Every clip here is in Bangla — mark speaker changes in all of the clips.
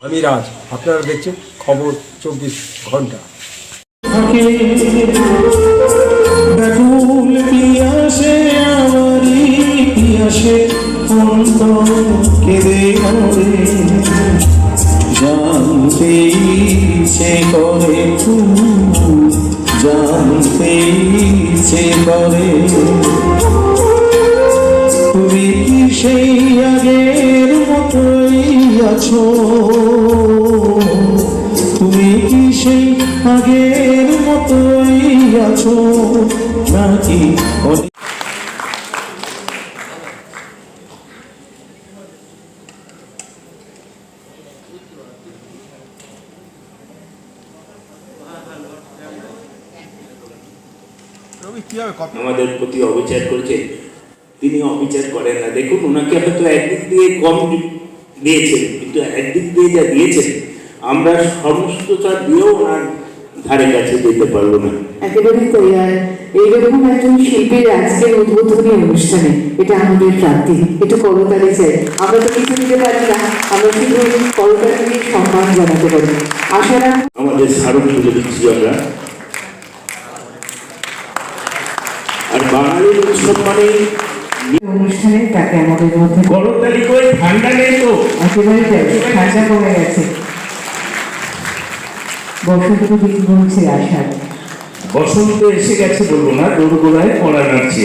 Speaker 1: আমি রাজ, আপনারা দেখছেন খবর 24 ঘন্টা।
Speaker 2: ব্যাকুল পিয়াসে আমারি পিয়াসে অন্তর কেঁদে মরে, জানতে ইচ্ছে করে জানতে ইচ্ছে করে, তুমি কি সেই আগের মতোই আছো? তুমি কি সেই আগের মতোই আছো নাকি?
Speaker 3: আমাদের প্রতি অবিচার করেছেন, তিনি অবিচার করেন না। দেখুন, ওনাকে হয়তো একদিক দিয়ে কম দিয়েছেন, কিন্তু একদিক দিয়ে যা দিয়েছেন আমরা সমস্তটা দিয়েও ওনার ধারে কাছে যেতে পারবো না।
Speaker 4: একেবারে তৈরি। এইরকম একজন শিল্পীর আজকের উদ্বোধনী অনুষ্ঠানে এটা আমাদের প্রাপ্তি। একটু করতালি চাই। আমরা তো কিছু দিতে পারি না, আমরা শুধু করতালি দিয়ে সম্মান জানাতে পারি। আশা রাখি
Speaker 3: আমাদের স্মারক তুলে দিচ্ছি আমরা। আর বাঙালির উৎসব মানে
Speaker 4: অনুষ্ঠানে তাকে আমাদের মধ্যে
Speaker 3: করতালি করে ঠান্ডা নেই তো,
Speaker 4: একেবারে ঠান্ডা কমে গেছে। বসন্ত দিন বলছে আশা,
Speaker 3: বসন্ত এসে গেছে বলবো না, দোরগোড়ায় পড়া নাড়ছে।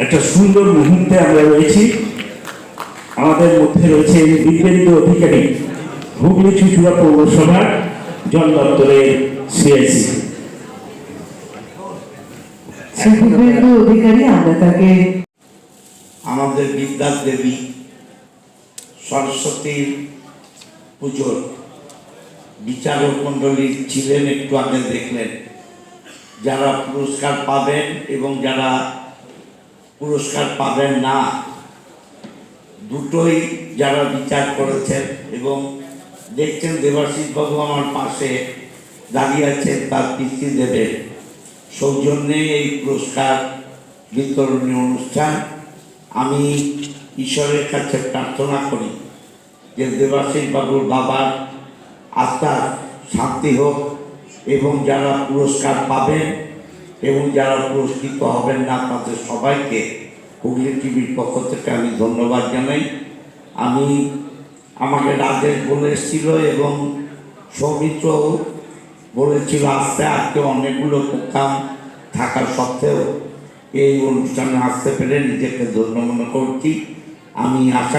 Speaker 3: একটা সুন্দর মুহূর্তে আমরা রয়েছি। আমাদের মধ্যে রয়েছে দিব্যেন্দু অধিকারী, হুগলি চুচুড়া পৌরসভার জল দপ্তরের সিএসি।
Speaker 4: দিব্যেন্দু অধিকারী, আমরা তাকে
Speaker 5: আমাদের বিদ্যার দেবী সরস্বতীর পুজোর বিচারক মণ্ডলী ছিলেন, একটু আগে দেখলেন। যারা পুরস্কার পাবেন এবং যারা পুরস্কার পাবেন না, দুটোই যারা বিচার করেছেন এবং দেখছেন, দেবাশিস বাবু আমার পাশে দাঁড়িয়ে আছেন, তার পিতৃদেবের সৌজন্যে এই পুরস্কার বিতরণী অনুষ্ঠান। আমি ঈশ্বরের কাছে প্রার্থনা করি যে দেবাশিস বাবুর বাবার আত্মার শান্তি হোক, এবং যারা পুরস্কার পাবেন এবং যারা পুরস্কৃত হবেন না তাদের সবাইকে হুগলি টিভির পক্ষ থেকে আমি ধন্যবাদ জানাই। আমাকে রাজেশ বলে এসেছিল এবং সৌমিত্রও বলেছিল আসতে। আজকে অনেকগুলো প্রোগ্রাম থাকার সত্ত্বেও এই অনুষ্ঠানে আসতে পেরে নিজেকে ধন্য মনে করছি। আমি আশা